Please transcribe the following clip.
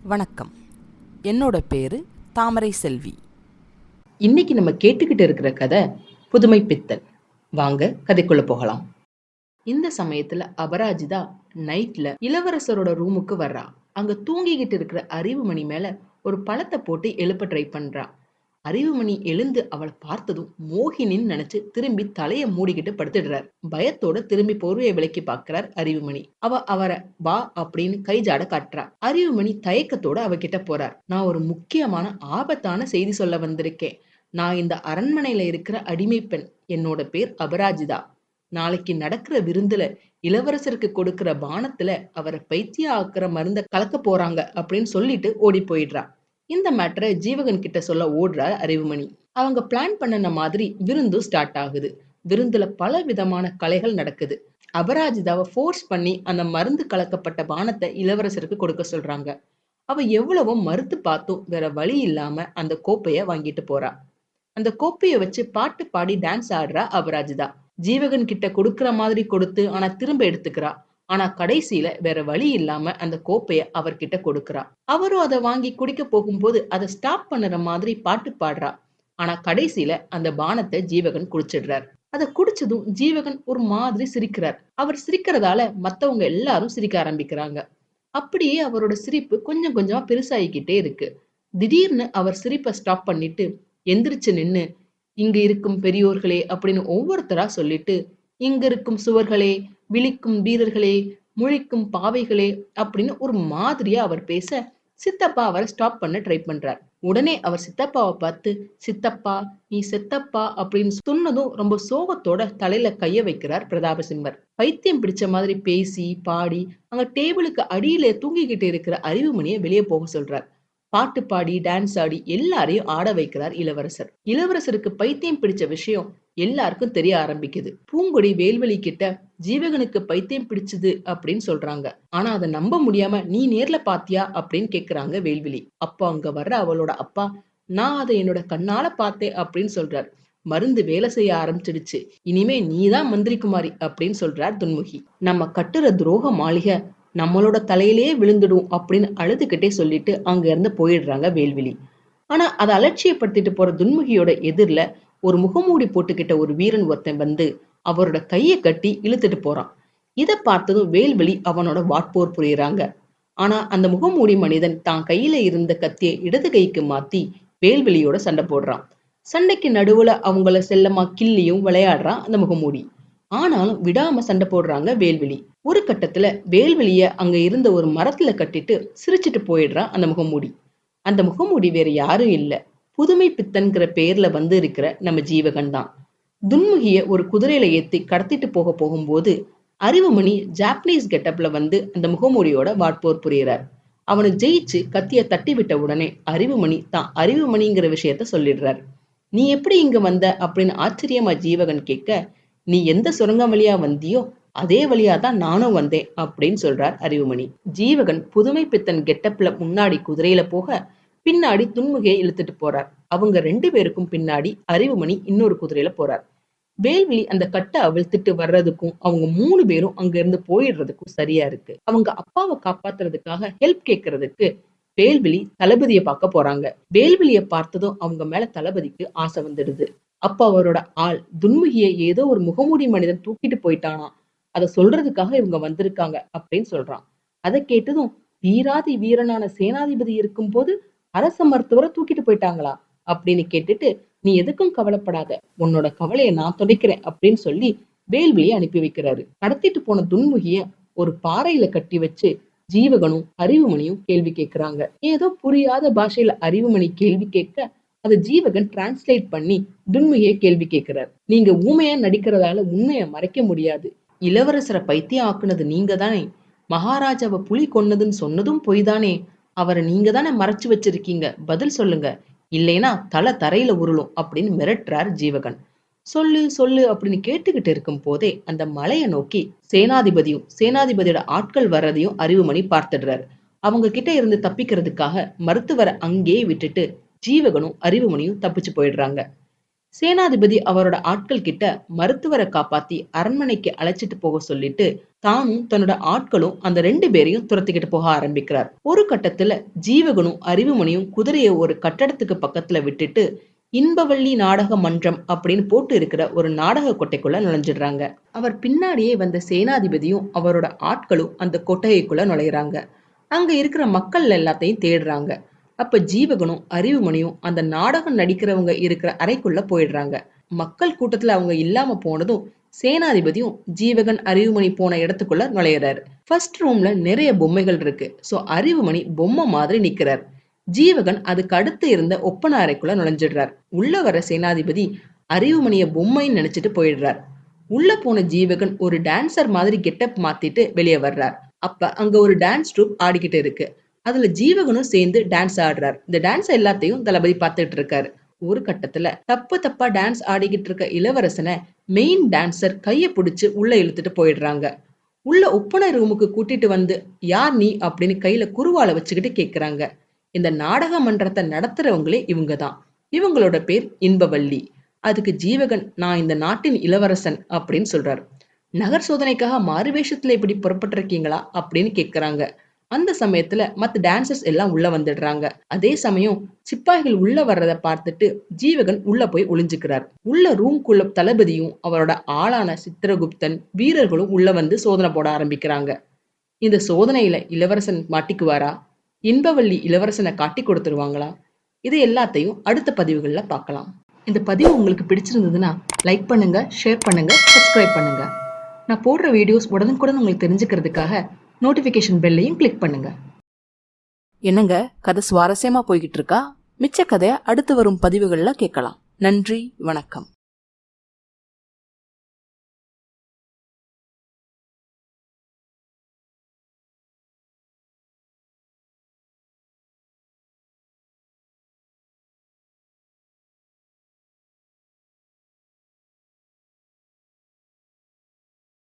வணக்கம். என்னோட பேரு தாமரை செல்வி. இன்னைக்கு நம்ம கேட்டுக்கிட்டு இருக்கிற கதை புதுமை பித்தன். வாங்க கதைக்குள்ள போகலாம். இந்த சமயத்துல அபராஜிதா நைட்ல இளவரசரோட ரூமுக்கு வர்றா. அங்க தூங்கிக்கிட்டு இருக்கிற அறிவுமணி மேல ஒரு பழத்தை போட்டு எழுப்ப ட்ரை பண்றா. அறிவுமணி எழுந்து அவளை பார்த்ததும் மோகினின்னு நினைச்சு திரும்பி தலைய மூடிக்கிட்டு படுத்துடுறார். பயத்தோட திரும்பி போர்வையை விலக்கி பாக்குறார் அறிவுமணி. அவரை வா அப்படின்னு கை ஜாட காட்டுறா. அறிவுமணி தயக்கத்தோட அவகிட்ட போறார். நான் ஒரு முக்கியமான ஆபத்தான செய்தி சொல்ல வந்திருக்கேன். நான் இந்த அரண்மனையில இருக்கிற அடிமை பெண். என்னோட பேர் அபராஜிதா. நாளைக்கு நடக்கிற விருந்துல இளவரசருக்கு கொடுக்கிற பானத்துல அவரை பைத்தியம் ஆக்குற மருந்த கலக்க போறாங்க அப்படின்னு சொல்லிட்டு ஓடி போயிடுறா. இந்த மேட்டரை ஜீவகன் கிட்ட சொல்ல ஓடுறார் அறிவுமணி. அவங்க பிளான் பண்ணன மாதிரி விருந்து ஸ்டார்ட் ஆகுது. விருந்துல பல விதமான கலைகள் நடக்குது. அபராஜிதாவை ஃபோர்ஸ் பண்ணி அந்த மருந்து கலக்கப்பட்ட பானத்தை இளவரசருக்கு கொடுக்க சொல்றாங்க. அவ எவ்வளவோ மறுத்து பார்த்தும் வேற வழி இல்லாம அந்த கோப்பைய வாங்கிட்டு போறா. அந்த கோப்பைய வச்சு பாட்டு பாடி டான்ஸ் ஆடுறா அபராஜிதா. ஜீவகன் கிட்ட கொடுக்கற மாதிரி கொடுத்து ஆனா திரும்ப எடுத்துக்கிறா. ஆனா கடைசியில வேற வழி இல்லாம அந்த கோப்பைய அவர்கிட்ட கொடுக்கறா. அவரும் அதை வாங்கி குடிக்க போகும்போது அதை ஸ்டாப் பண்ணுற மாதிரி பாட்டு பாடுறா. ஆனா கடைசியில அந்த பானத்தை ஜீவகன் குடிச்சிடுறார். அதை குடிச்சதும் ஜீவகன் ஒரு மாதிரி சிரிக்கிறார். அவர் சிரிக்கிறதால மத்தவங்க எல்லாரும் சிரிக்க ஆரம்பிக்கிறாங்க. அப்படியே அவரோட சிரிப்பு கொஞ்சம் கொஞ்சமா பெருசாகிக்கிட்டே இருக்கு. திடீர்னு அவர் சிரிப்பை ஸ்டாப் பண்ணிட்டு எந்திரிச்சு நின்னு, இங்க இருக்கும் பெரியோர்களே அப்படின்னு ஒவ்வொருத்தரா சொல்லிட்டு, இங்க இருக்கும் சுவர்களே, விழிக்கும் வீரர்களே, முழிக்கும் பாவைகளே அப்படின்னு ஒரு மாதிரியா அவர் பேச, சித்தப்பா அவரை ஸ்டாப் பண்ண ட்ரை பண்றார். உடனே அவர் சித்தப்பாவை பார்த்து, சித்தப்பா நீ செத்தப்பா அப்படின்னு சொன்னதும் ரொம்ப சோகத்தோட தலையில கைய வைக்கிறார் பிரதாபசிம்மர். பைத்தியம் பிடிச்ச மாதிரி பேசி பாடி அங்க டேபிளுக்கு அடியில தூங்கிக்கிட்டு இருக்கிற அறிவுமணியை வெளியே போக சொல்றார். பாட்டு பாடி டான்ஸ் ஆடி எல்லாரையும் ஆட வைக்கிறார் இளவரசர். இளவரசருக்கு பைத்தியம் பிடிச்ச விஷயம் எல்லாருக்கும் தெரிய ஆரம்பிக்குது. பூங்கொடி வேல்வெளி கிட்ட ஜீவகனுக்கு பைத்தியம் பிடிச்சது அப்படின்னு சொல்றாங்க. ஆனா அதை நம்ப முடியாம நீ நேர்ல பாத்தியா அப்படின்னு கேக்குறாங்க வேல்விழி. அப்போ அங்க வர்ற அவளோட அப்பா, நான் அதை என்னோட கண்ணால பார்த்தேன் அப்படின்னு சொல்றார். மருந்து வேலை செய்ய ஆரம்பிச்சிடுச்சு, இனிமே நீதான் மந்திரி குமாரி அப்படின்னு சொல்றார் துன்முகி. நம்ம கட்டுற துரோக மாளிகை நம்மளோட தலையிலேயே விழுந்துடும் அப்படின்னு அழுதுகிட்டே சொல்லிட்டு அங்க இருந்து போயிடுறாங்க வேல்விழி. ஆனா அதை அலட்சியப்படுத்திட்டு போற துன்முகியோட எதிர்ல ஒரு முகமூடி போட்டுக்கிட்ட ஒரு வீரன் ஒருத்தன் வந்து அவரோட கையை கட்டி இழுத்துட்டு போறான். இதை பார்த்ததும் வேல்விழி அவனோட வாட்போர் புரியுறாங்க. ஆனா அந்த முகமூடி மனிதன் தான் கையில இருந்த கத்தியை இடது கைக்கு மாத்தி வேல்விழியோட சண்டை போடுறான். சண்டைக்கு நடுவுல அவங்கள செல்லமா கிள்ளியும் விளையாடுறான் அந்த முகமூடி. ஆனாலும் விடாம சண்டை போடுறாங்க வேல்விழி. ஒரு கட்டத்துல வேல்விழிய அங்க இருந்த ஒரு மரத்துல கட்டிட்டு சிரிச்சிட்டு போயிடுறான் அந்த முகமூடி. அந்த முகமூடி வேற யாரும் இல்ல, புதுமை பித்தன்கிற பேர்ல வந்து இருக்கிற நம்ம ஜீவகன் தான். துன்முகிய ஒரு குதிரையில ஏத்தி கடத்திட்டு போகும்போது அறிவுமணி ஜாப்பனீஸ் கெட்டப்ல வந்து அந்த முகமூடியோட வாட்போர் புரியுறார். அவனை ஜெயிச்சு கத்திய தட்டி விட்ட உடனே அறிவுமணி தான் அறிவுமணிங்கிற விஷயத்த சொல்லிடுறார். நீ எப்படி இங்க வந்த அப்படின்னு ஆச்சரியமா ஜீவகன் கேட்க, நீ எந்த சுரங்கம் வழியா வந்தியோ அதே வழியா தான் நானும் வந்தேன் அப்படின்னு சொல்றார் அறிவுமணி. ஜீவகன் புதுமை பித்தன் கெட்டப்ல முன்னாடி குதிரையில போக பின்னாடி துன்முகியை இழுத்துட்டு போறார். அவங்க 2 பேருக்கும் பின்னாடி அறிவுமணி இன்னொரு குதிரையில போறார். வேல்விழி அந்த கட்டை அவிழ்த்துட்டு வர்றதுக்கும் அவங்க 3 பேரும் அங்க இருந்து போயிடுறதுக்கும் சரியா இருக்கு. அவங்க அப்பாவை காப்பாத்துறதுக்காக ஹெல்ப் கேட்கறதுக்கு வேல்விழி தளபதியை பார்க்க போறாங்க. வேல்விழிய பார்த்ததும் அவங்க மேல தளபதிக்கு ஆசை வந்துடுது. அப்ப அவரோட ஆள் துன்முகியை ஏதோ ஒரு முகமூடி மனிதன் தூக்கிட்டு போயிட்டானா, அதை சொல்றதுக்காக இவங்க வந்திருக்காங்க அப்படின்னு சொல்றான். அதை கேட்டதும், வீராதி வீரனான சேனாதிபதி இருக்கும் போது அரச மருத்துவரை தூக்கிட்டு போயிட்டாங்களா அப்படின்னு கேட்டுட்டு, நீ எதுக்கும் கவலைப்படாத, உன்னோட கவலையை நான் துடைக்கிறேன் அப்படின்னு சொல்லி வேல்விழியை அனுப்பி வைக்கிறாரு. கடத்திட்டு போன துன்முகிய ஒரு பாறையில கட்டி வச்சு ஜீவகனும் அறிவுமணியும் கேள்வி கேட்கிறாங்க. ஏதோ புரியாத பாஷையில அறிவுமணி கேள்வி கேட்க அதை ஜீவகன் டிரான்ஸ்லேட் பண்ணி துன்முகியை கேள்வி கேட்கிறார். நீங்க ஊமையா நடிக்கிறதால உண்மையை மறைக்க முடியாது. இளவரசரை பைத்தியம் ஆக்குனது நீங்க தானே? மகாராஜாவை புலி கொன்னதுன்னு சொன்னதும் பொய் தானே? அவரை நீங்க தானே மறைச்சு வச்சிருக்கீங்க, பதில் சொல்லுங்க, இல்லைன்னா தலை தரையில உருளும் அப்படின்னு மிரட்டுறார் ஜீவகன். சொல்லு சொல்லு அப்படின்னு கேட்டுக்கிட்டு இருக்கும் போதே அந்த மலையை நோக்கி சேனாதிபதியும் சேனாதிபதியோட ஆட்கள் வர்றதையும் அறிவுமணி பார்த்துடுறாரு. அவங்க கிட்ட இருந்து தப்பிக்கிறதுக்காக மருத்துவரை அங்கேயே விட்டுட்டு ஜீவகனும் அறிவுமணியும் தப்பிச்சு போயிடுறாங்க. சேனாதிபதி அவரோட ஆட்கள் கிட்ட மருத்துவரை காப்பாத்தி அரண்மனைக்கு அழைச்சிட்டு போக சொல்லிட்டு தானும் தன்னோட ஆட்களும் அந்த 2 பேரையும் துரத்திக்கிட்டு போக ஆரம்பிக்கிறார். ஒரு கட்டத்துல ஜீவகனும் அறிவுமணியும் குதிரைய ஒரு கட்டடத்துக்கு பக்கத்துல விட்டுட்டு இன்பவள்ளி நாடக மன்றம் அப்படின்னு போட்டு இருக்கிற ஒரு நாடக கொட்டைக்குள்ள நுழைஞ்சிடுறாங்க. அவர் பின்னாடியே வந்த சேனாதிபதியும் அவரோட ஆட்களும் அந்த கொட்டகைக்குள்ள நுழையிறாங்க. அங்க இருக்கிற மக்கள் எல்லாத்தையும் தேடுறாங்க. அப்ப ஜீவகனும் அறிவுமணியும் அந்த நாடகம் நடிக்கிறவங்க இருக்கிற அறைக்குள்ள போயிடுறாங்க. மக்கள் கூட்டத்துல அவங்க இல்லாம போனதும் சேனாதிபதியும் ஜீவகன் அறிவுமணி போன இடத்துக்குள்ள நுழையிறாரு. ஃபர்ஸ்ட் ரூம்ல நிறைய பொம்மைகள் இருக்கு. சோ அறிவுமணி பொம்மை மாதிரி நிக்கிறார். ஜீவகன் அதுக்கு அடுத்து இருந்த ஒப்பன அறைக்குள்ள நுழைஞ்சிடுறார். உள்ள வர சேனாதிபதி அறிவுமணிய பொம்மைன்னு நினைச்சிட்டு போயிடுறார். உள்ள போன ஜீவகன் ஒரு டான்சர் மாதிரி கெட்டப் மாத்திட்டு வெளியே வர்றார். அப்ப அங்க ஒரு டான்ஸ் ட்ரூப் ஆடிக்கிட்டு இருக்கு. அதுல ஜீவகனும் சேர்ந்து டான்ஸ் ஆடுறார். இந்த டான்ஸ் எல்லாத்தையும் தளபதி பார்த்துட்டு இருக்காரு. ஒரு கட்டத்துல தப்பு தப்பா டான்ஸ் ஆடிக்கிட்டு இருக்க இளவரசனை மெயின் டான்சர் கைய பிடிச்சு உள்ள இழுத்துட்டு போயிடுறாங்க. உள்ள ஒப்பனை ரூமுக்கு கூட்டிட்டு வந்து யார் நீ அப்படின்னு கையில குருவால வச்சுக்கிட்டு கேக்குறாங்க. இந்த நாடக மன்றத்தை நடத்துறவங்களே இவங்கதான். இவங்களோட பேர் இன்பவள்ளி. அதுக்கு ஜீவகன் நான் இந்த நாட்டின் இளவரசன் அப்படின்னு சொல்றாரு. நகர் சோதனைக்காக மாறுவேஷத்துல இப்படி புறப்பட்டிருக்கீங்களா அப்படின்னு கேக்குறாங்க. அந்த சமயத்துல மத்த டான்சர்ஸ் எல்லாம் உள்ள வந்துடுறாங்க. அதே சமயம் சிப்பாய்கள் உள்ள வர்றத பார்த்துட்டு ஜீவகன் உள்ள போய் ஒளிஞ்சுக்கிறார். உள்ள ரூம்குள்ள தளபதியும் அவரோட ஆளான சித்திரகுப்தன் வீரர்களும் உள்ள வந்து சோதனை போட ஆரம்பிக்கிறாங்க. இந்த சோதனையில இளவரசன் மாட்டிக்குவாரா? இன்பவள்ளி இளவரசனை காட்டி கொடுத்துருவாங்களா? இது எல்லாத்தையும் அடுத்த பதிவுகள்ல பார்க்கலாம். இந்த பதிவு உங்களுக்கு பிடிச்சிருந்ததுன்னா லைக் பண்ணுங்க, ஷேர் பண்ணுங்க, சப்ஸ்கிரைப் பண்ணுங்க. நான் போடுற வீடியோஸ் உடனுக்குடன் உங்களுக்கு தெரிஞ்சுக்கிறதுக்காக நோட்டிபிகேஷன் பெல்லையும் கிளிக் பண்ணுங்க. என்னங்க, கதை சுவாரஸ்யமா போய்கிட்டு இருக்கா? மிச்ச கதையை அடுத்து வரும் பதிவுகள்ல கேட்கலாம். நன்றி, வணக்கம்.